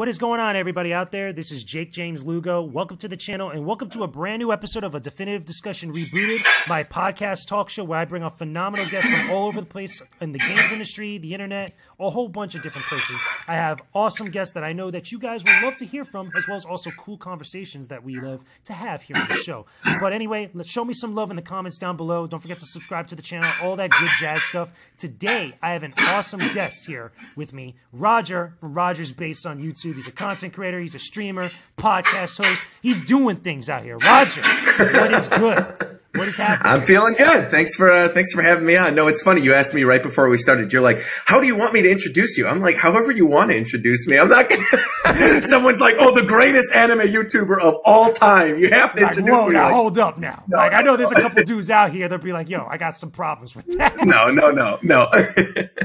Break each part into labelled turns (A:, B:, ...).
A: what is going on, everybody out there? This is Jakejames Lugo. Welcome to the channel, and welcome to a brand new episode of A Definitive Discussion Rebooted, my podcast talk show where I bring on phenomenal guests from all over the place in the games industry, the internet, a whole bunch of different places. I have awesome guests that I know that you guys will love to hear from, as well as also cool conversations that we love to have here on the show. But anyway, let's show me some love in the comments down below. Don't forget to subscribe to the channel, all that good jazz stuff. Today, I have an awesome guest here with me, Roger from RogersBase on YouTube. He's a content creator, he's a streamer, podcast host. He's doing things out here. Roger, what is good? What is happening?
B: I'm feeling good. Thanks for having me on. No, it's funny. You asked me right before we started. You're like, "How do you want me to introduce you?" I'm like, "However you want to introduce me." I'm not gonna. Someone's like, "Oh, the greatest anime YouTuber of all time." You have to introduce me.
A: Now, hold up now. No, I know there's a couple dudes out here that'll be like, "Yo, I got some problems with that."
B: No.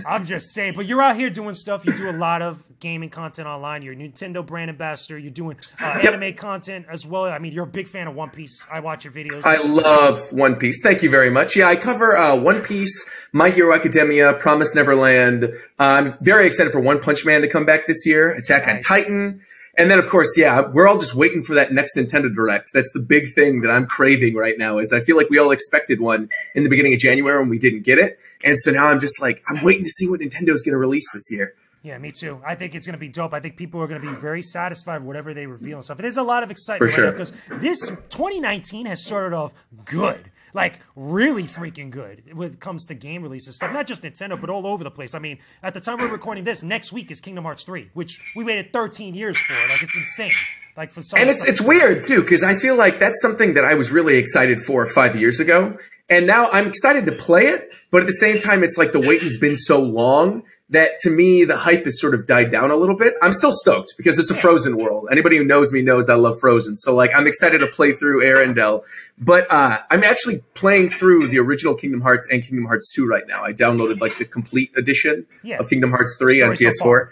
A: I'm just saying. But you're out here doing stuff. You do a lot of gaming content online. You're a Nintendo brand ambassador. You're doing anime content as well. I mean, you're a big fan of One Piece. I watch your videos.
B: I love One Piece. Thank you very much. Yeah, I cover One Piece, My Hero Academia, Promised Neverland. I'm very excited for One Punch Man to come back this year, Attack on Titan. And then, of course, yeah, we're all just waiting for that next Nintendo Direct. That's the big thing that I'm craving right now is I feel like we all expected one in the beginning of January when we didn't get it. And so now I'm just like, I'm waiting to see what Nintendo's going to release this year.
A: Yeah, me too. I think it's going to be dope. I think people are going to be very satisfied with whatever they reveal and stuff. There's a lot of excitement
B: for sure.
A: Because this 2019 has started off good. Like, really freaking good when it comes to game releases stuff. Not just Nintendo, but all over the place. I mean, at the time we're recording this, next week is Kingdom Hearts 3, which we waited 13 years for. Like, it's insane. Like, for some
B: and it's weird, too, because I feel like that's something that I was really excited for 5 years ago. And now I'm excited to play it, but at the same time, it's like the waiting's been so long that to me, the hype has sort of died down a little bit. I'm still stoked because it's a Frozen world. Anybody who knows me knows I love Frozen. So like, I'm excited to play through Arendelle, but, I'm actually playing through the original Kingdom Hearts and Kingdom Hearts 2 right now. I downloaded like the complete edition of Kingdom Hearts 3 on PS4.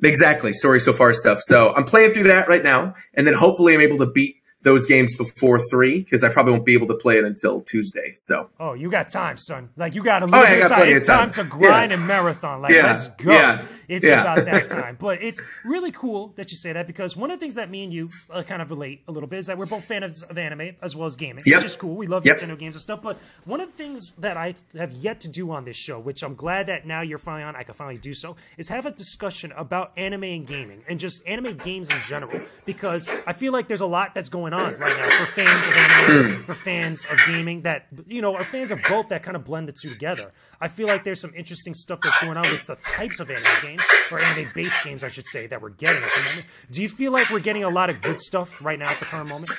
B: Exactly. Story so far stuff. So I'm playing through that right now. And then hopefully I'm able to beat those games before 3 because I probably won't be able to play it until Tuesday. So
A: you got time, son. Like you got a little bit of time. It's time to grind and marathon. Like let's go. It's about that time. But it's really cool that you say that because one of the things that me and you kind of relate a little bit is that we're both fans of anime as well as gaming, which is cool. We love Nintendo games and stuff. But one of the things that I have yet to do on this show, which I'm glad that now you're finally on, I can finally do so, is have a discussion about anime and gaming and just anime games in general because I feel like there's a lot that's going on right now for fans of anime, for fans of gaming that, you know, are fans of both that kind of blend the two together. I feel like there's some interesting stuff that's going on with the types of anime games, or anime-based games, I should say, that we're getting at the moment. Do you feel like we're getting a lot of good stuff right now at the current moment?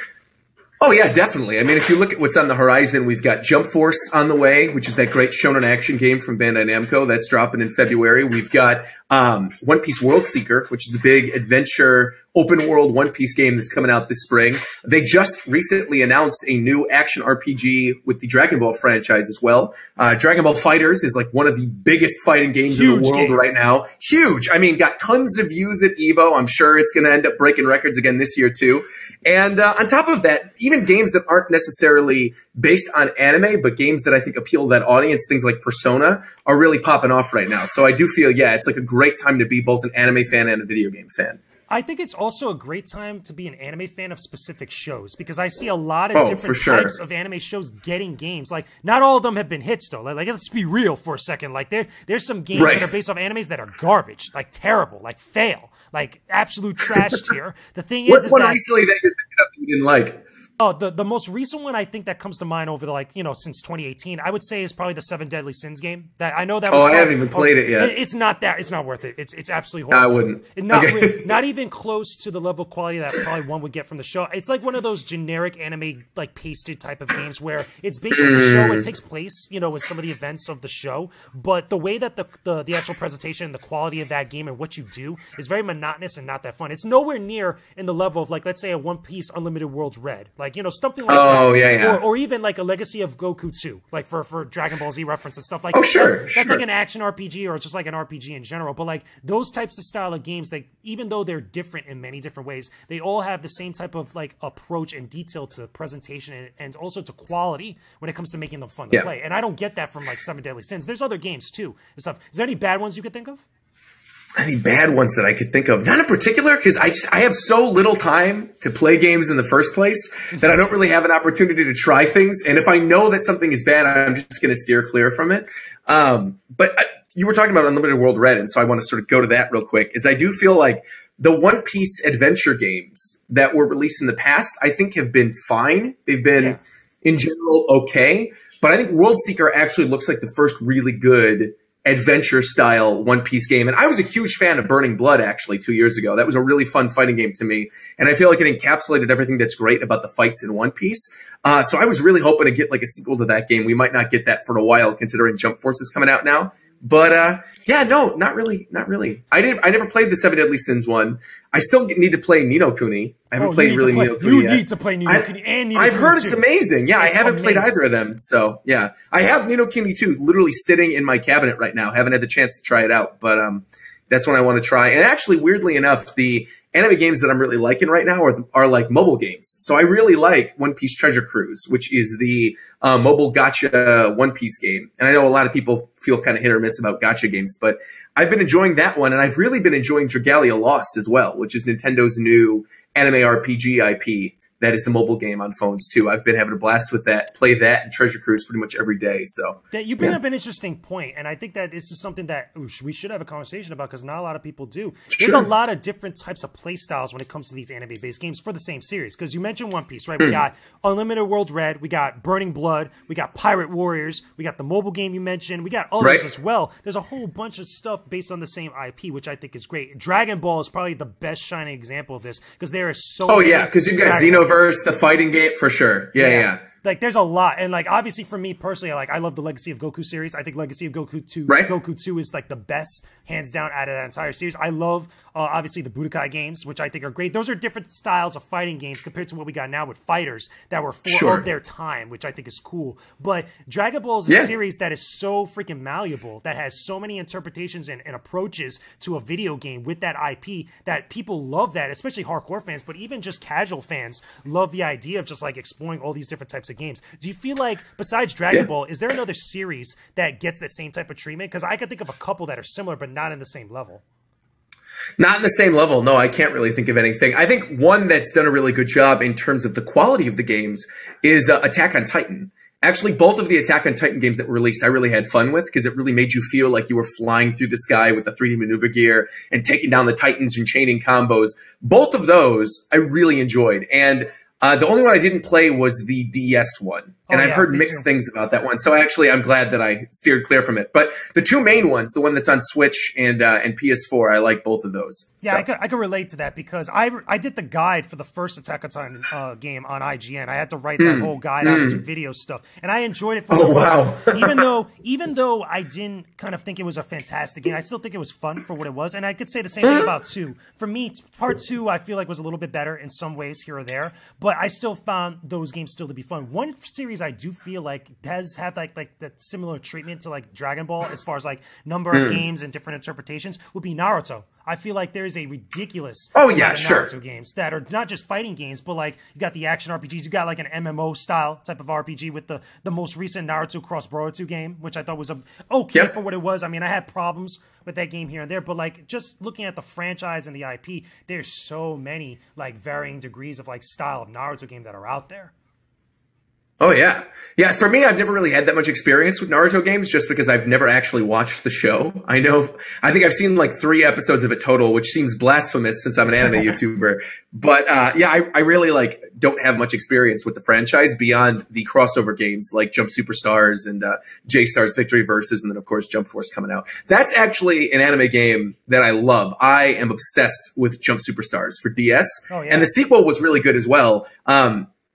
B: Oh, yeah, definitely. I mean, if you look at what's on the horizon, we've got Jump Force on the way, which is that great shonen action game from Bandai Namco. That's dropping in February. We've got One Piece World Seeker, which is the big adventure open world One Piece game that's coming out this spring. They just recently announced a new action RPG with the Dragon Ball franchise as well. Dragon Ball FighterZ is like one of the biggest fighting games in the world right now. Huge. I mean, got tons of views at EVO. I'm sure it's going to end up breaking records again this year too. And on top of that, even games that aren't necessarily based on anime, but games that I think appeal to that audience, things like Persona, are really popping off right now. So I do feel, it's like a great time to be both an anime fan and a video game fan.
A: I think it's also a great time to be an anime fan of specific shows because I see a lot of different types of anime shows getting games. Like, not all of them have been hits, though. Like let's be real for a second. Like, there's some games that are based off animes that are garbage, like terrible, like fail, like absolute trash tier. The thing is,
B: what's one recently that you didn't like?
A: Oh, the most recent one I think that comes to mind over the since 2018, I would say is probably the 7 Deadly Sins game. That I know that.
B: I haven't even played it yet.
A: It's not worth it. It's absolutely horrible.
B: I wouldn't.
A: Not even close to the level of quality that probably one would get from the show. It's like one of those generic anime like pasted type of games where it's based on the show. It takes place, with some of the events of the show, but the way that the actual presentation, the quality of that game and what you do is very monotonous and not that fun. It's nowhere near in the level of like, let's say, a One Piece Unlimited Worlds Red. Like, something like that. Or even like a Legacy of Goku 2, like for Dragon Ball Z reference and stuff like that. That's like an action RPG or just like an RPG in general. But like those types of style of games, even though they're different in many different ways, they all have the same type of like approach and detail to presentation and also to quality when it comes to making them fun to play. And I don't get that from like 7 Deadly Sins. There's other games too and stuff. Is there any bad ones you could think of?
B: Any bad ones that I could think of? Not in particular, because I have so little time to play games in the first place that I don't really have an opportunity to try things. And if I know that something is bad, I'm just going to steer clear from it. But you were talking about Unlimited World Red, and so I want to sort of go to that real quick, is I do feel like the One Piece adventure games that were released in the past, I think have been fine. They've been, in general, okay. But I think World Seeker actually looks like the first really good adventure-style One Piece game. And I was a huge fan of Burning Blood, actually, 2 years ago. That was a really fun fighting game to me. And I feel like it encapsulated everything that's great about the fights in One Piece. So I was really hoping to get like a sequel to that game. We might not get that for a while, considering Jump Force is coming out now. But yeah, no, not really. I never played the Seven Deadly Sins one. I still need to play Ni no Kuni. I haven't played really Ni no Kuni yet.
A: You need to play Ni no Kuni and Ni no Kuni.
B: I've heard it's amazing. Yeah, I haven't played either of them. So yeah, I have Ni no Kuni 2 literally sitting in my cabinet right now. Haven't had the chance to try it out, but that's one I want to try. And actually, weirdly enough, the anime games that I'm really liking right now are like mobile games. So I really like One Piece Treasure Cruise, which is the mobile gacha One Piece game. And I know a lot of people feel kind of hit or miss about gacha games, but I've been enjoying that one. And I've really been enjoying Dragalia Lost as well, which is Nintendo's new anime RPG IP. That is a mobile game on phones too. I've been having a blast with that. Play that and Treasure Cruise pretty much every day. So
A: yeah, you bring up an interesting point, and I think that this is something that we should have a conversation about because not a lot of people do. There's a lot of different types of play styles when it comes to these anime-based games for the same series. Because you mentioned One Piece, right? We got Unlimited World Red, we got Burning Blood, we got Pirate Warriors, we got the mobile game you mentioned, we got others as well. There's a whole bunch of stuff based on the same IP, which I think is great. Dragon Ball is probably the best shining example of this because there is so.
B: Oh yeah, because you've got Xenoverse, the fighting game for sure. Yeah.
A: Like there's a lot, and like obviously for me personally, like I love the Legacy of Goku series. I think Legacy of Goku 2, Goku 2 is like the best, hands down, out of that entire series. I love obviously the Budokai games, which I think are great. Those are different styles of fighting games compared to what we got now with fighters that were of their time, which I think is cool. But Dragon Ball is a series that is so freaking malleable, that has so many interpretations and approaches to a video game with that IP that people love that, especially hardcore fans, but even just casual fans love the idea of just like exploring all these different types of games. Do you feel like, besides Dragon Ball, is there another series that gets that same type of treatment? Because I could think of a couple that are similar, but not in the same level.
B: Not in the same level. No, I can't really think of anything. I think one that's done a really good job in terms of the quality of the games is Attack on Titan. Actually, both of the Attack on Titan games that were released, I really had fun with because it really made you feel like you were flying through the sky with the 3D maneuver gear and taking down the Titans and chaining combos. Both of those I really enjoyed. And the only one I didn't play was the DS one. And I've heard mixed things about that one. So actually, I'm glad that I steered clear from it. But the two main ones, the one that's on Switch and PS4, I like both of those.
A: Yeah, so. I could relate to that because I did the guide for the first Attack on Titan game on IGN. I had to write that whole guide out and do video stuff. And I enjoyed it for even though I didn't kind of think it was a fantastic game, I still think it was fun for what it was. And I could say the same thing about 2. For me, part 2, I feel like was a little bit better in some ways here or there. But I still found those games still to be fun. One series I do feel like does have like that similar treatment to like Dragon Ball as far as like number of games and different interpretations would be Naruto. I feel like there is a ridiculous amount of Naruto games that are not just fighting games, but like you got the action RPGs, you got like an MMO style type of RPG with the most recent Naruto Cross Boruto game, which I thought was okay for what it was. I mean, I had problems with that game here and there, but like just looking at the franchise and the IP, there's so many like varying degrees of like style of Naruto game that are out there.
B: Oh, yeah. Yeah, for me, I've never really had that much experience with Naruto games just because I've never actually watched the show. I think I've seen like 3 episodes of it total, which seems blasphemous since I'm an anime YouTuber. But yeah, I really like don't have much experience with the franchise beyond the crossover games like Jump Superstars and J-Stars Victory Versus, and then of course Jump Force coming out. That's actually an anime game that I love. I am obsessed with Jump Superstars for DS. Oh, yeah. And the sequel was really good as well.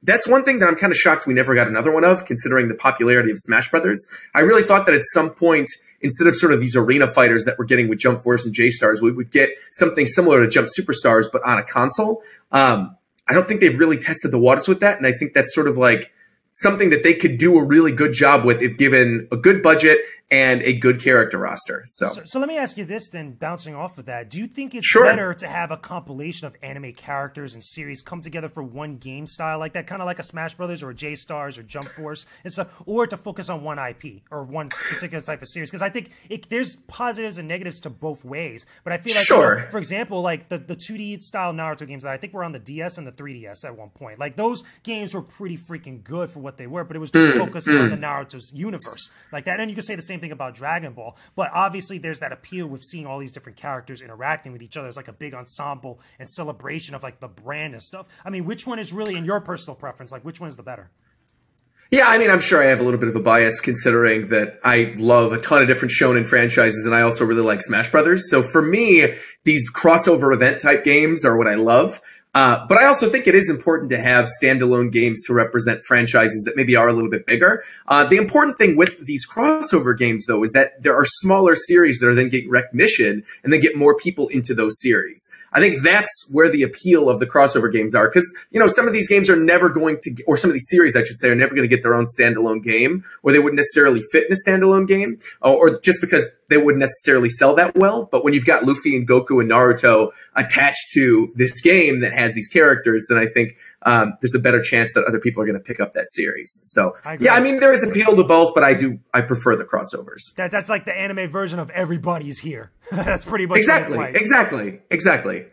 B: That's one thing that I'm kind of shocked we never got another one of, considering the popularity of Smash Brothers. I really thought that at some point, instead of sort of these arena fighters that we're getting with Jump Force and J-Stars, we would get something similar to Jump Superstars, but on a console. I don't think they've really tested the waters with that, and I think that's sort of like something that they could do a really good job with if given a good budget and a good character roster.
A: So let me ask you this then, bouncing off of that. Do you think it's better to have a compilation of anime characters and series come together for one game style like that, kind of like a Smash Brothers or a J-Stars or Jump Force and stuff, or to focus on one IP or one particular type of series? Because I think there's positives and negatives to both ways. But I feel like, for example, like the 2D style Naruto games that I think were on the DS and the 3DS at one point, like those games were pretty freaking good for what they were, but it was just focusing on the Naruto's universe like that. And you could say the same thing about Dragon Ball, but obviously there's that appeal with seeing all these different characters interacting with each other. It's like a big ensemble and celebration of like the brand and stuff. I mean, which one is really, in your personal preference, like which one is the better?
B: Yeah, I mean, I'm sure I have a little bit of a bias considering that I love a ton of different shonen franchises and I also really like Smash Brothers. So for me, these crossover event type games are what I love. But I also think it is important to have standalone games to represent franchises that maybe are a little bit bigger. The important thing with these crossover games, though, is that there are smaller series that are then getting recognition and then get more people into those series. I think that's where the appeal of the crossover games are, because, you know, some of these games are never going to, or some of these series, I should say, are never going to get their own standalone game, or they wouldn't necessarily fit in a standalone game, or just because they wouldn't necessarily sell that well. But when you've got Luffy and Goku and Naruto attached to this game that has these characters, then I think there's a better chance that other people are going to pick up that series. So, yeah, I mean, there is appeal to both, but I prefer the crossovers.
A: That's like the anime version of Everybody's Here. That's pretty much
B: exactly,
A: what it's like.
B: exactly.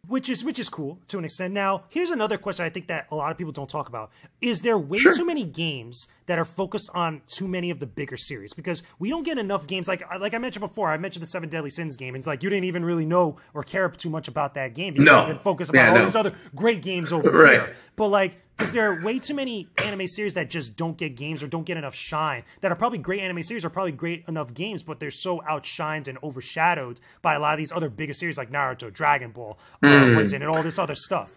A: Which is cool to an extent. Now, here's another question I think that a lot of people don't talk about. Is there way too many games that are focused on too many of the bigger series? Because we don't get enough games. Like I mentioned before, I mentioned the 7 Deadly Sins game, and like you didn't even really know or care too much about that game. You've been focused on all these other great games over here. But like, is there way too many anime series that just don't get games or don't get enough shine, that are probably great anime series, are probably great enough games, but they're so outshined and overshadowed by a lot of these other bigger series like Naruto, Dragon Ball, and all this other stuff?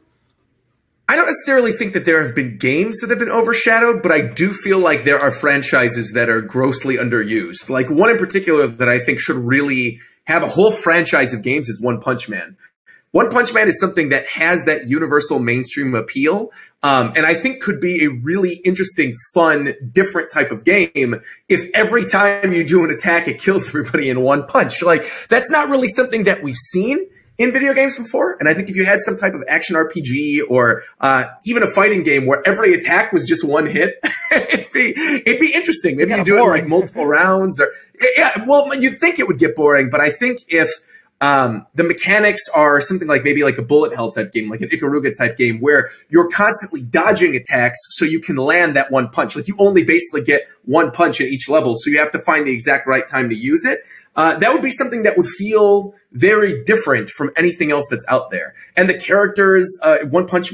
B: I don't necessarily think that there have been games that have been overshadowed, but I do feel like there are franchises that are grossly underused. Like one in particular that I think should really have a whole franchise of games is One Punch Man. One Punch Man is something that has that universal mainstream appeal, and I think could be a really interesting, fun, different type of game if every time you do an attack, it kills everybody in one punch. Like, that's not really something that we've seen in video games before, and I think if you had some type of action RPG or even a fighting game where every attack was just one hit, it'd be interesting. Maybe you do it in like multiple rounds, or well, you'd think it would get boring, but I think if the mechanics are something like maybe like a bullet hell type game, like an Ikaruga type game, where you're constantly dodging attacks so you can land that one punch. Like you only basically get one punch at each level, so you have to find the exact right time to use it. That would be something that would feel very different from anything else that's out there. And the characters, One Punch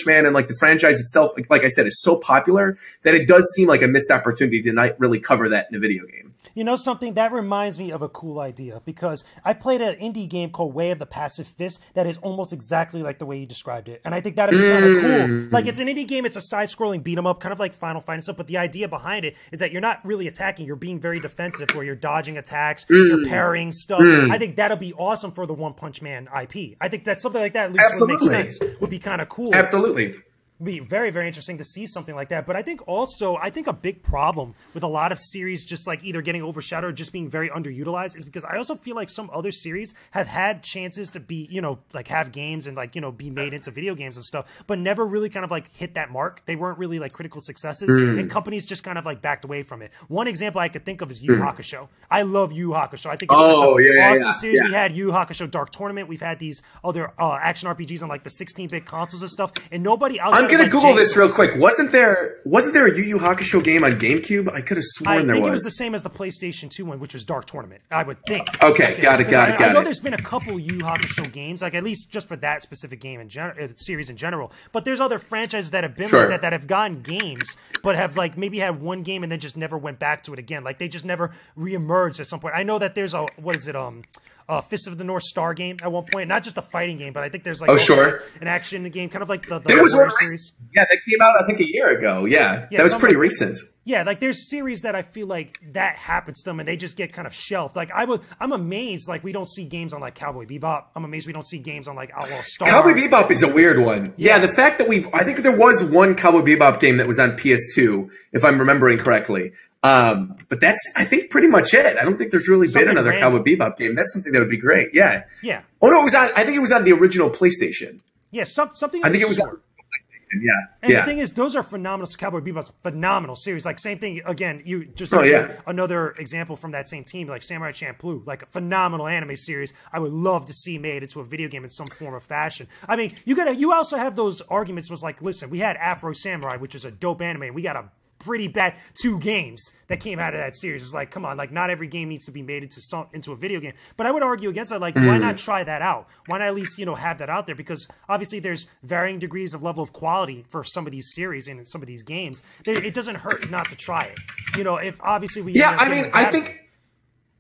B: Man, and like the franchise itself, like I said, is so popular that it does seem like a missed opportunity to not really cover that in a video game.
A: You know something? That reminds me of a cool idea, because I played an indie game called Way of the Passive Fist that is almost exactly like the way you described it. And I think that would be kind of cool. Like, it's an indie game. It's a side-scrolling beat-em-up, kind of like Final Fight and stuff. But the idea behind it is that you're not really attacking. You're being very defensive, where you're dodging attacks, you're parrying stuff. I think that'll be awesome for the One Punch Man IP. I think that something like that, at least would make sense, would be kind of cool.
B: Absolutely.
A: Be very, very interesting to see something like that. But I think a big problem with a lot of series just like either getting overshadowed or just being very underutilized is because I also feel like some other series have had chances to be, you know, like have games and like, you know, be made into video games and stuff, but never really kind of like hit that mark. They weren't really like critical successes, and companies just kind of like backed away from it. One example I could think of is Yu Hakusho. I love Yu Hakusho. I think it's such an awesome series. We had Yu Hakusho Dark Tournament. We've had these other action RPGs on like the 16-bit consoles and stuff, and nobody else.
B: I'm gonna Google this real quick. Wasn't there a Yu Yu Hakusho game on GameCube? I could have sworn there was.
A: I think it was the same as the PlayStation 2 one, which was Dark Tournament, I would think.
B: Okay, got it.
A: I know there's been a couple Yu Yu Hakusho games, like at least just for that specific game in series in general. But there's other franchises that have been like that have gotten games, but have like maybe had one game and then just never went back to it again. Like they just never reemerged at some point. I know that there's a Fist of the North Star game at one point, not just a fighting game, but I think there's like an action game, kind of like the
B: there was one
A: series.
B: Yeah, that came out I think a year ago. Yeah, that was pretty recent.
A: Yeah, like there's series that I feel like that happens to them and they just get kind of shelved. Like I'm amazed like we don't see games on like Cowboy Bebop. I'm amazed we don't see games on like Outlaw Star.
B: Cowboy Bebop is a weird one. Yeah, the fact that I think there was one Cowboy Bebop game that was on PS2, if I'm remembering correctly. But that's, I think, pretty much it. I don't think there's really been another Cowboy Bebop game. That's something that would be great. Yeah.
A: Yeah.
B: Oh no, I think it was on the original PlayStation.
A: Yeah, something.
B: I think it was on PlayStation. Yeah.
A: And the thing is, those are phenomenal. Cowboy Bebop's a phenomenal series. Like, same thing, again, you just another example from that same team, like Samurai Champloo, like a phenomenal anime series I would love to see made into a video game in some form or fashion. I mean, you also have those arguments was like, listen, we had Afro Samurai, which is a dope anime, and we got a pretty bad 2 games that came out of that series. It's like, come on, like not every game needs to be made into a video game. But I would argue against that, like, why not try that out? Why not at least, have that out there? Because obviously there's varying degrees of level of quality for some of these series and some of these games. It doesn't hurt not to try it. If obviously we
B: I think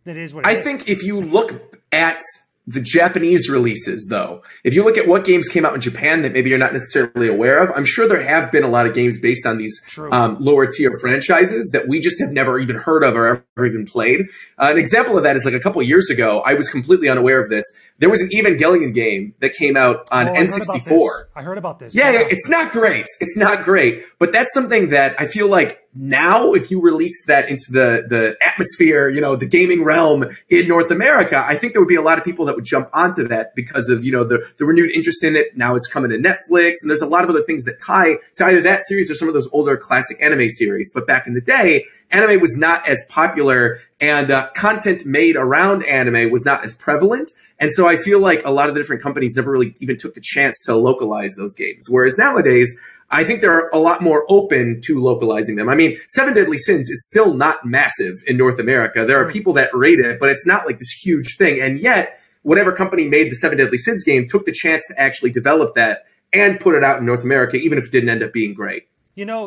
A: that is what
B: I think if you look at the Japanese releases, though, if you look at what games came out in Japan that maybe you're not necessarily aware of, I'm sure there have been a lot of games based on these lower tier franchises that we just have never even heard of or ever even played. An example of that is like a couple of years ago, I was completely unaware of this. There was an Evangelion game that came out on N64.
A: I heard about this.
B: Yeah, it's not great. It's not great. But that's something that I feel like now, if you release that into the atmosphere, the gaming realm in North America, I think there would be a lot of people that would jump onto that because of, the renewed interest in it. Now it's coming to Netflix, and there's a lot of other things that tie to either that series or some of those older classic anime series. But back in the day, anime was not as popular, and content made around anime was not as prevalent. And so I feel like a lot of the different companies never really even took the chance to localize those games. Whereas nowadays, I think they're a lot more open to localizing them. I mean, Seven Deadly Sins is still not massive in North America. There are people that rate it, but it's not like this huge thing. And yet, whatever company made the Seven Deadly Sins game took the chance to actually develop that and put it out in North America, even if it didn't end up being great.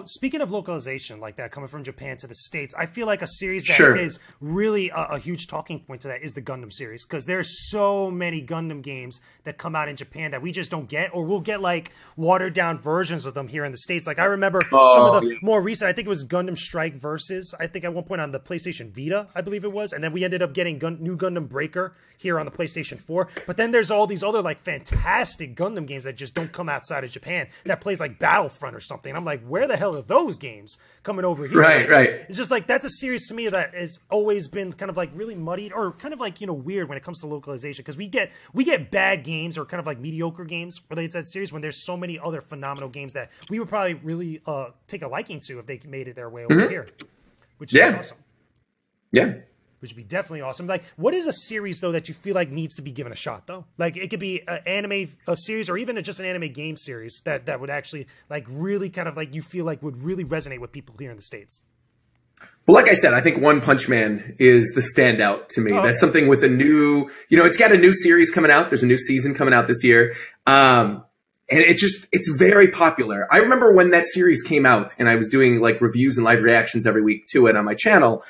A: Speaking of localization like that, coming from Japan to the States, I feel like a series that is really a huge talking point to that is the Gundam series, because there's so many Gundam games that come out in Japan that we just don't get, or we'll get like watered down versions of them here in the States. Like I remember some of the more recent, I think it was Gundam Strike Versus, I think at one point on the PlayStation Vita, I believe it was, and then we ended up getting new Gundam Breaker here on the PlayStation 4. But then there's all these other like fantastic Gundam games that just don't come outside of Japan that plays like Battlefront or something. I'm like, where the hell are those games coming over here?
B: Right.
A: It's just like, that's a series to me that has always been kind of like really muddied or kind of like, weird when it comes to localization, because we get bad games or kind of like mediocre games related to that series when there's so many other phenomenal games that we would probably really take a liking to if they made it their way over here, which is awesome.
B: Yeah.
A: Which would be definitely awesome. Like, what is a series, though, that you feel like needs to be given a shot, though? Like, it could be an anime series or even just an anime game series that would actually, like, really kind of, like, you feel like would really resonate with people here in the States.
B: Well, like I said, I think One Punch Man is the standout to me. That's something with a new, it's got a new series coming out. There's a new season coming out this year. And it's very popular. I remember when that series came out and I was doing, like, reviews and live reactions every week to it on my channel.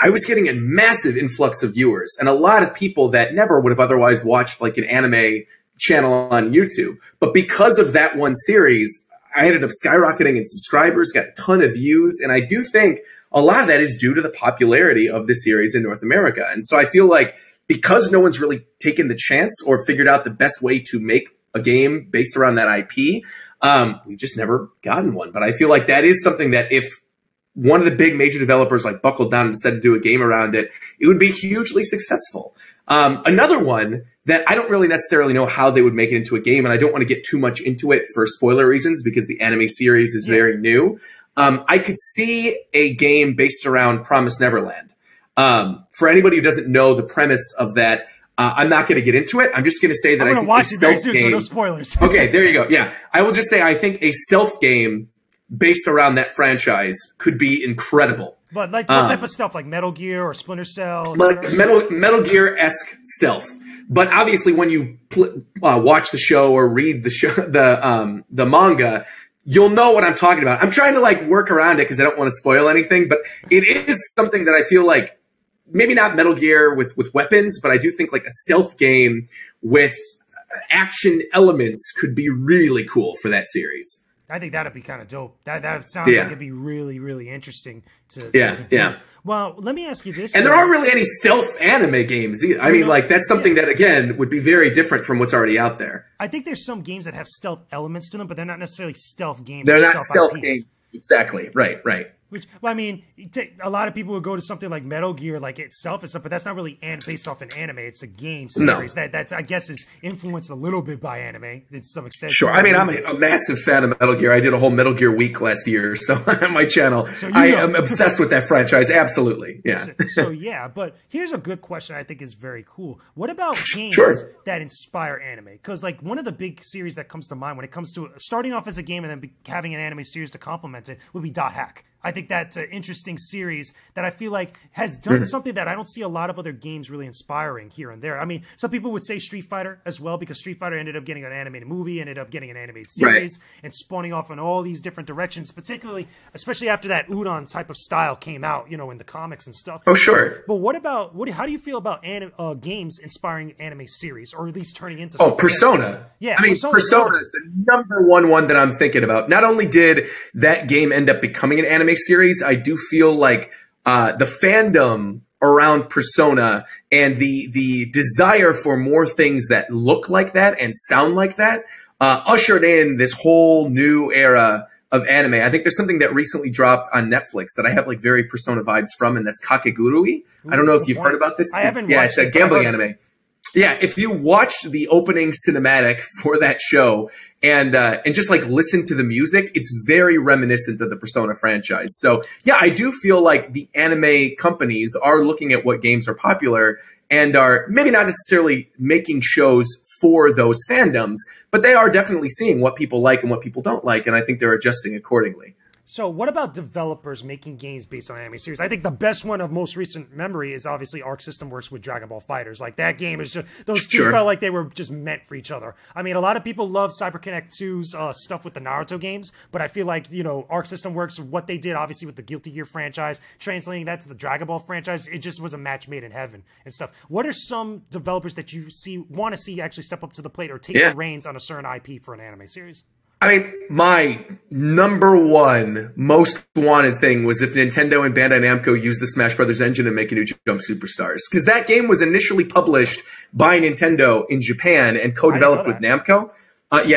B: I was getting a massive influx of viewers and a lot of people that never would have otherwise watched like an anime channel on YouTube. But because of that one series, I ended up skyrocketing in subscribers, got a ton of views. And I do think a lot of that is due to the popularity of the series in North America. And so I feel like because no one's really taken the chance or figured out the best way to make a game based around that IP, we've just never gotten one. But I feel like that is something that if one of the big major developers like buckled down and decided to do a game around it, it would be hugely successful. Another one that I don't really necessarily know how they would make it into a game, and I don't want to get too much into it for spoiler reasons because the anime series is very new. I could see a game based around Promised Neverland. For anybody who doesn't know the premise of that, I'm not going to get into it. I'm just going to say that I think a stealth game. So no spoilers. Okay, there you go. Yeah, I will just say I think a stealth game based around that franchise could be incredible.
A: But like what type of stuff, like Metal Gear or Splinter Cell?
B: Like Metal Gear-esque stealth. But obviously, when you watch the show or read the manga, you'll know what I'm talking about. I'm trying to like work around it because I don't want to spoil anything. But it is something that I feel like maybe not Metal Gear with weapons, but I do think like a stealth game with action elements could be really cool for that series.
A: I think that'd be kind of dope. That sounds like it'd be really, really interesting to
B: yeah.
A: Well, let me ask you this.
B: And there aren't really any stealth anime games either. I mean, like, that's something that, again, would be very different from what's already out there.
A: I think there's some games that have stealth elements to them, but they're not necessarily stealth games.
B: They're not stealth games. Exactly. Right.
A: Which, well, I mean, a lot of people would go to something like Metal Gear, like itself and stuff, but that's not really based off an anime. It's a game series that I guess is influenced a little bit by anime to some extent.
B: Sure. I mean, I'm a massive fan of Metal Gear. I did a whole Metal Gear week last year, so on my channel, I am obsessed with that franchise. Absolutely, yeah.
A: So yeah, but here's a good question I think is very cool. What about games that inspire anime? Because like one of the big series that comes to mind when it comes to starting off as a game and then having an anime series to complement it would be Dot Hack. I think that's an interesting series that I feel like has done something that I don't see a lot of other games really inspiring here and there. I mean, some people would say Street Fighter as well, because Street Fighter ended up getting an animated movie, ended up getting an animated series, and spawning off in all these different directions, especially after that Udon type of style came out, you know, in the comics and stuff.
B: Oh, sure.
A: But what about, how do you feel about games inspiring anime series, or at least turning into
B: something? Oh, Persona.
A: Yeah.
B: I mean, Persona is the #1 one that I'm thinking about. Not only did that game end up becoming an anime series, I do feel like the fandom around Persona and the desire for more things that look like that and sound like that ushered in this whole new era of anime. I think there's something that recently dropped on Netflix that I have like very Persona vibes from, and that's Kakegurui. I don't know if you've heard about this.
A: I haven't.
B: Yeah, it's a gambling anime. Yeah, if you watch the opening cinematic for that show and just like listen to the music, it's very reminiscent of the Persona franchise. So yeah, I do feel like the anime companies are looking at what games are popular and are maybe not necessarily making shows for those fandoms, but they are definitely seeing what people like and what people don't like, and I think they're adjusting accordingly.
A: So what about developers making games based on anime series? I think the best one of most recent memory is obviously Arc System Works with Dragon Ball FighterZ. Like that game is just, those two felt like they were just meant for each other. I mean, a lot of people love CyberConnect 2's stuff with the Naruto games, but I feel like, you know, Arc System Works, what they did obviously with the Guilty Gear franchise, translating that to the Dragon Ball franchise, it just was a match made in heaven and stuff. What are some developers that you want to see actually step up to the plate or take the reins on a certain IP for an anime series?
B: I mean, my #1 most wanted thing was if Nintendo and Bandai Namco used the Smash Brothers engine and make a new Jump Superstars. Because that game was initially published by Nintendo in Japan and co-developed with Namco.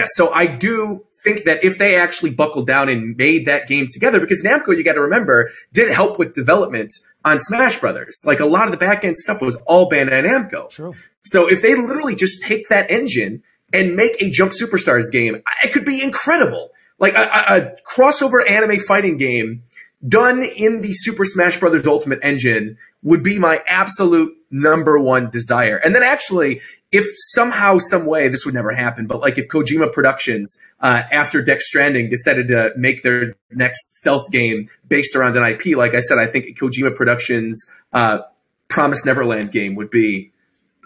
B: So I do think that if they actually buckled down and made that game together, because Namco, you got to remember, did help with development on Smash Brothers. Like a lot of the back-end stuff was all Bandai Namco.
A: True.
B: So if they literally just take that engine and make a Jump Superstars game, it could be incredible. Like a crossover anime fighting game done in the Super Smash Brothers Ultimate engine would be my absolute #1 desire. And then actually, if somehow, some way, this would never happen, but like if Kojima Productions, after Death Stranding, decided to make their next stealth game based around an IP, like I said, I think Kojima Productions' Promised Neverland game would be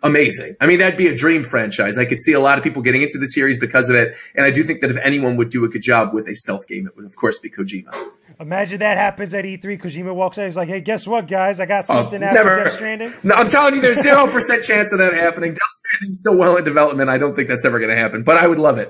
B: amazing. I mean, that'd be a dream franchise. I could see a lot of people getting into the series because of it. And I do think that if anyone would do a good job with a stealth game, it would, of course, be Kojima.
A: Imagine that happens at E3. Kojima walks out. He's like, hey, guess what, guys? I got something after Death Stranding.
B: No, I'm telling you, there's 0% chance of that happening. Death Stranding's still well in development. I don't think that's ever going to happen, but I would love it.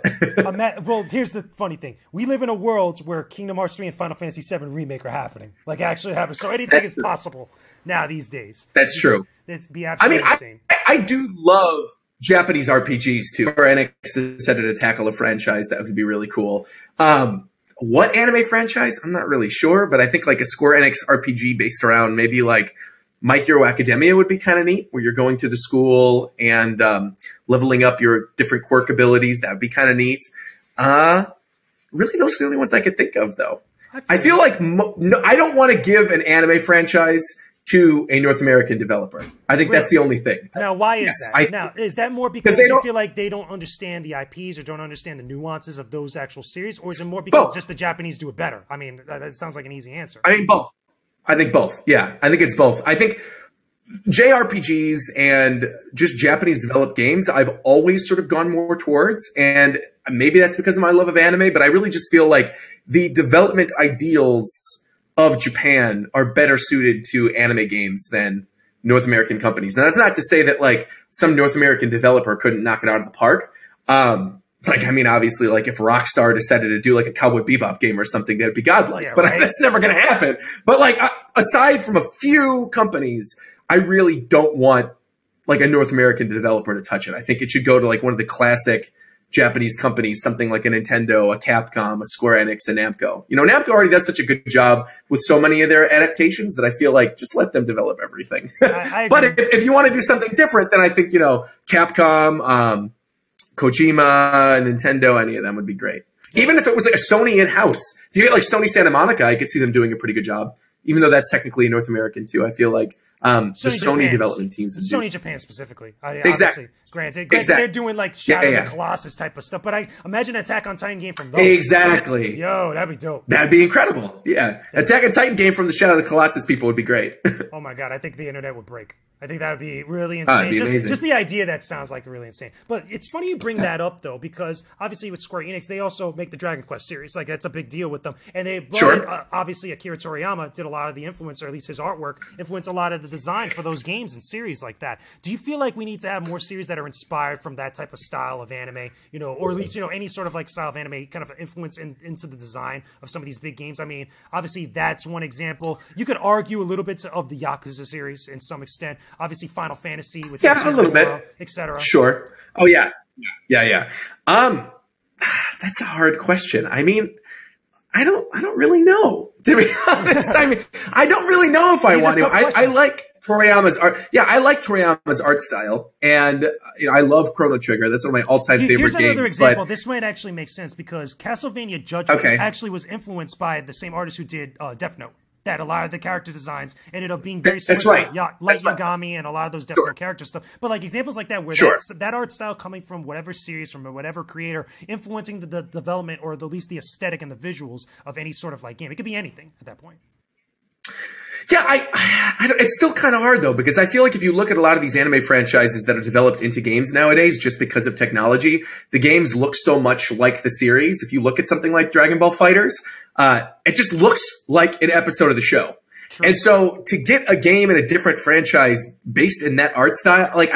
A: Well, here's the funny thing. We live in a world where Kingdom Hearts 3 and Final Fantasy 7 Remake are happening. Like, actually happening. So anything is possible now these days.
B: That's true.
A: It's be absolutely insane.
B: I do love Japanese RPGs, too. Square Enix decided to tackle a franchise that would be really cool. What anime franchise? I'm not really sure, but I think like a Square Enix RPG based around maybe like My Hero Academia would be kind of neat, where you're going to the school and leveling up your different quirk abilities. That would be kind of neat. Really, those are the only ones I could think of, though. I feel like I don't want to give an anime franchise to a North American developer. I think that's the only thing.
A: Now, why is that? Now, is that more because you feel like they don't understand the IPs or don't understand the nuances of those actual series? Or is it more because just the Japanese do it better? I mean, that sounds like an easy answer.
B: I mean, both. I think both. Yeah, I think it's both. I think JRPGs and just Japanese developed games, I've always sort of gone more towards. And maybe that's because of my love of anime, but I really just feel like the development ideals of Japan are better suited to anime games than North American companies. Now, that's not to say that like some North American developer couldn't knock it out of the park. Like, I mean, obviously, like if Rockstar decided to do like a Cowboy Bebop game or something, that'd be godlike. Yeah, but that's never going to happen. But like, aside from a few companies, I really don't want like a North American developer to touch it. I think it should go to like one of the classic Japanese companies, something like a Nintendo, a Capcom, a Square Enix, a Namco. You know, Namco already does such a good job with so many of their adaptations that I feel like just let them develop everything.
A: I
B: but if you want to do something different, then I think, you know, Capcom, Kojima, Nintendo, any of them would be great. Even if it was like a Sony in-house. If you get like Sony Santa Monica, I could see them doing a pretty good job. Even though that's technically North American too. I feel like the Sony development teams.
A: Sony Japan specifically.
B: Exactly.
A: Granted, they're doing like Shadow of the Colossus type of stuff, but I imagine an Attack on Titan game from those.
B: Exactly.
A: Yo, that'd be dope.
B: That'd be incredible. Yeah. Attack on Titan game from the Shadow of the Colossus people would be great.
A: Oh my God, I think the internet would break. I think that would be really insane.
B: Oh, it'd be amazing.
A: Just the idea that sounds like really insane. But it's funny you bring that up though, because obviously with Square Enix, they also make the Dragon Quest series. Like that's a big deal with them. And they obviously Akira Toriyama did a lot of the influence, or at least his artwork influenced a lot of the design for those games and series like that. Do you feel like we need to have more series that are inspired from that type of style of anime, you know, or at least, you know, any sort of like style of anime kind of influence into the design of some of these big games? I mean, obviously that's one example. You could argue a little bit of the Yakuza series in some extent. Obviously Final Fantasy with
B: a little bit,
A: etc.
B: Sure. Oh yeah. That's a hard question. I mean, I don't really know, to be honest. I mean, I don't really know if I want to. I like Toriyama's art. Yeah, I like Toriyama's art style, and you know, I love Chrono Trigger. That's one of my all-time favorite games.
A: Here's another example. This might actually make sense because Castlevania Judgment actually was influenced by the same artist who did Death Note. That a lot of the character designs ended up being very similar to Light Yagami and a lot of those Death Note character stuff. But like examples like that, where that art style coming from whatever series, from whatever creator, influencing the development or at least the aesthetic and the visuals of any sort of like game. It could be anything at that point.
B: Yeah, it's still kind of hard though, because I feel like if you look at a lot of these anime franchises that are developed into games nowadays, just because of technology, the games look so much like the series. If you look at something like Dragon Ball FighterZ, it just looks like an episode of the show. True. And so to get a game in a different franchise based in that art style, like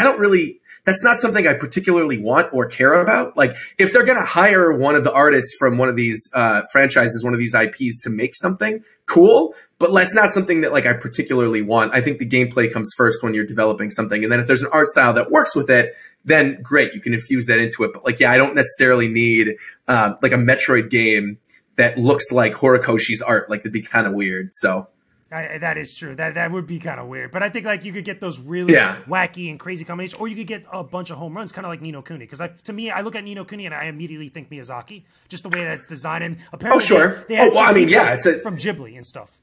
B: that's not something I particularly want or care about. Like if they're going to hire one of the artists from one of these franchises, one of these IPs to make something, cool. But that's not something that like I particularly want. I think the gameplay comes first when you're developing something. And then if there's an art style that works with it, then great, you can infuse that into it. But like, yeah, I don't necessarily need like a Metroid game that looks like Horikoshi's art. Like, that'd be kind of weird. So
A: that is true. That would be kind of weird. But I think like you could get those really wacky and crazy combinations, or you could get a bunch of home runs, kind of like Ni no Kuni. Because to me, I look at Ni no Kuni and I immediately think Miyazaki, just the way that it's designed. And apparently, it's from Ghibli and stuff.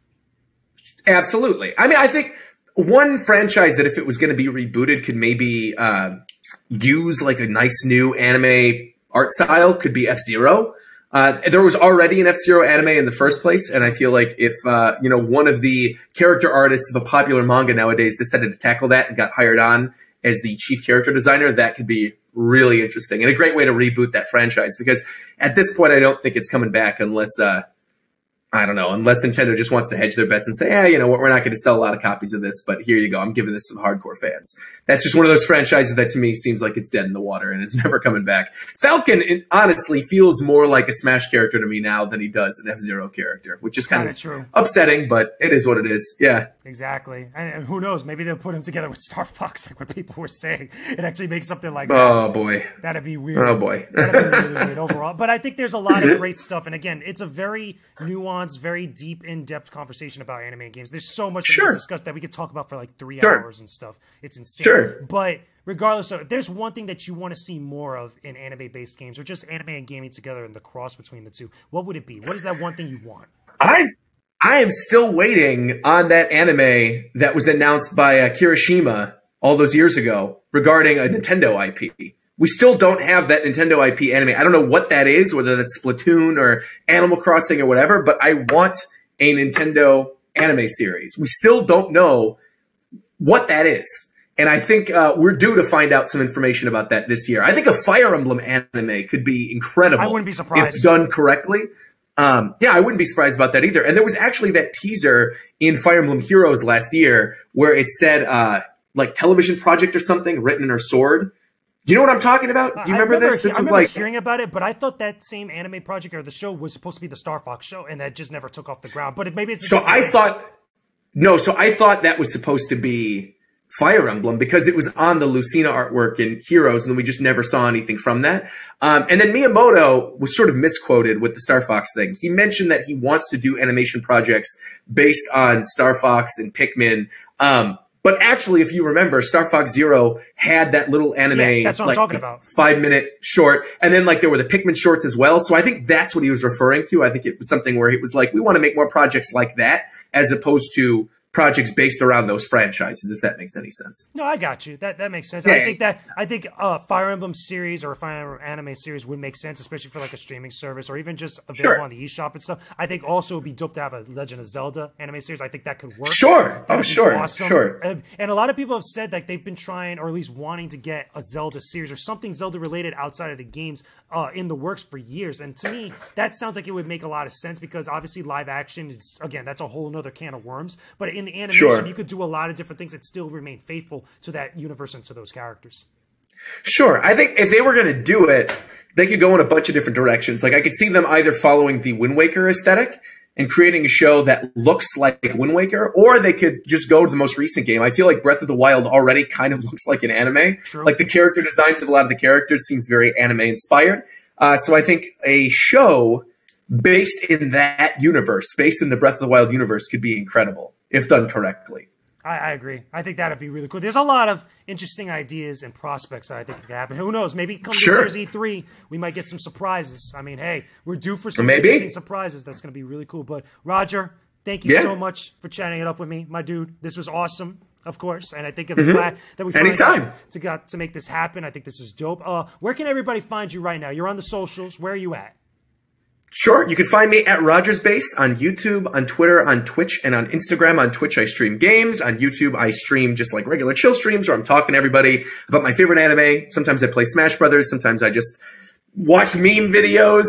B: Absolutely. I mean, I think one franchise that if it was going to be rebooted could maybe use like a nice new anime art style could be F-Zero. There was already an F-Zero anime in the first place, and I feel like if you know, one of the character artists of a popular manga nowadays decided to tackle that and got hired on as the chief character designer, that could be really interesting and a great way to reboot that franchise. Because at this point, I don't think it's coming back unless I don't know, unless Nintendo just wants to hedge their bets and say, yeah, you know what, we're not going to sell a lot of copies of this, but here you go, I'm giving this to the hardcore fans. That's just one of those franchises that to me seems like it's dead in the water and is never coming back. Falcon, honestly, feels more like a Smash character to me now than he does an F-Zero character, which is kind of upsetting, but it is what it is. Yeah.
A: Exactly. And who knows, maybe they'll put him together with Star Fox, like what people were saying, and actually make something like that.
B: Oh, boy.
A: That'd be weird.
B: Oh, boy.
A: That'd be really weird overall. But I think there's a lot of great stuff, and again, it's a very nuanced, very deep, in-depth conversation about anime and games. There's so much to discuss that we could talk about for like 3 hours and stuff. It's insane. But regardless of, if there's one thing that you want to see more of in anime-based games, or just anime and gaming together and the cross between the two, what would it be? What is that one thing you want?
B: I am still waiting on that anime that was announced by Kirishima all those years ago regarding a Nintendo IP. We still don't have that Nintendo IP anime. I don't know what that is, whether that's Splatoon or Animal Crossing or whatever, but I want a Nintendo anime series. We still don't know what that is. And I think we're due to find out some information about that this year. I think a Fire Emblem anime could be incredible.
A: I wouldn't be surprised.
B: If done correctly. Yeah, I wouldn't be surprised about that either. And there was actually that teaser in Fire Emblem Heroes last year where it said like television project or something written in her sword. You know what I'm talking about? Do you remember this? This was like
A: hearing about it, but I thought that same anime project or the show was supposed to be the Star Fox show, and that just never took off the ground. But maybe it's
B: so. I thought that was supposed to be Fire Emblem because it was on the Lucina artwork in Heroes, and then we just never saw anything from that. And then Miyamoto was sort of misquoted with the Star Fox thing. He mentioned that he wants to do animation projects based on Star Fox and Pikmin. But actually, if you remember, Star Fox Zero had that little anime,
A: that's what I'm talking about.
B: 5-minute short. And then there were the Pikmin shorts as well. So I think that's what he was referring to. I think it was something where it was like, we want to make more projects like that as opposed to projects based around those franchises, if that makes any sense.
A: No, I got you. That makes sense.
B: Yeah.
A: I think Fire Emblem series or a Fire Emblem anime series would make sense, especially for like a streaming service or even just available on the eShop and stuff. I think also it'd be dope to have a Legend of Zelda anime series. I think that could work.
B: Sure. Awesome. Sure.
A: And a lot of people have said that they've been trying or at least wanting to get a Zelda series or something Zelda related outside of the games in the works for years. And to me, that sounds like it would make a lot of sense because obviously live action is, again, that's a whole nother can of worms. But in the animation, you could do a lot of different things and still remain faithful to that universe and to those characters.
B: Sure. I think if they were going to do it, they could go in a bunch of different directions. Like I could see them either following the Wind Waker aesthetic and creating a show that looks like Wind Waker, or they could just go to the most recent game. I feel like Breath of the Wild already kind of looks like an anime.
A: True.
B: Like the character designs of a lot of the characters seems very anime inspired. So I think a show based in that universe, based in the Breath of the Wild universe, could be incredible if done correctly.
A: I agree. I think that'd be really cool. There's a lot of interesting ideas and prospects that I think could happen. Who knows? Maybe come to year's E3, we might get some surprises. I mean, hey, we're due for some interesting surprises. That's going to be really cool. But Roger, thank you so much for chatting it up with me, my dude. This was awesome, of course, and I think I'm glad that we finally got to make this happen. I think this is dope. Where can everybody find you right now? You're on the socials. Where are you at?
B: Sure. You can find me at RogersBase on YouTube, on Twitter, on Twitch, and on Instagram. On Twitch, I stream games. On YouTube, I stream just like regular chill streams where I'm talking to everybody about my favorite anime. Sometimes I play Smash Brothers. Sometimes I just watch meme videos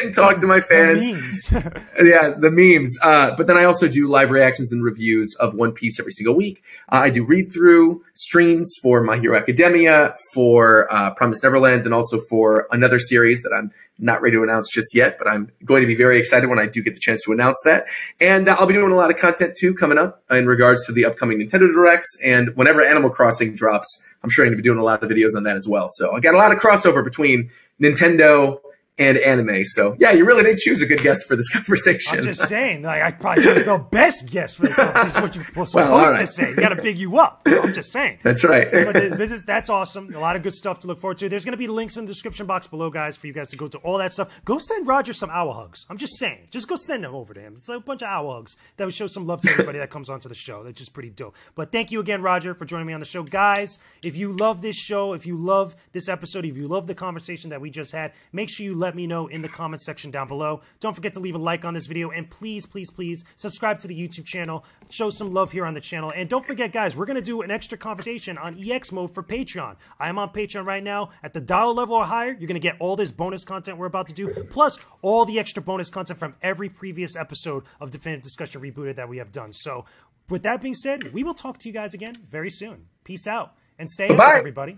B: and talk to my fans. The memes. But then I also do live reactions and reviews of One Piece every single week. I do read-through streams for My Hero Academia, for Promised Neverland, and also for another series that I'm not ready to announce just yet, but I'm going to be very excited when I do get the chance to announce that. And I'll be doing a lot of content, too, coming up in regards to the upcoming Nintendo Directs. And whenever Animal Crossing drops, I'm sure I'm going to be doing a lot of videos on that as well. So I got a lot of crossover between Nintendo and anime. So, yeah, you really did choose a good guest for this conversation.
A: I'm just saying, like, I probably chose the best guest for this conversation. What you were supposed to say. You got to big you up. I'm just saying.
B: That's right.
A: But that's awesome. A lot of good stuff to look forward to. There's going to be links in the description box below, guys, for you guys to go to all that stuff. Go send Roger some owl hugs. I'm just saying. Just go send them over to him. It's like a bunch of owl hugs that would show some love to everybody that comes onto the show. That's just pretty dope. But thank you again, Roger, for joining me on the show. Guys, if you love this show, if you love this episode, if you love the conversation that we just had, make sure you let me know in the comments section down below. Don't forget to leave a like on this video, and please, please, please subscribe to the YouTube channel. Show some love here on the channel. And don't forget, guys, we're going to do an extra conversation on EX mode for Patreon. I am on Patreon right now. At the $1 level or higher, you're going to get all this bonus content we're about to do, plus all the extra bonus content from every previous episode of Definitive Discussion Rebooted that we have done. So with that being said, we will talk to you guys again very soon. Peace out, and stay up, everybody.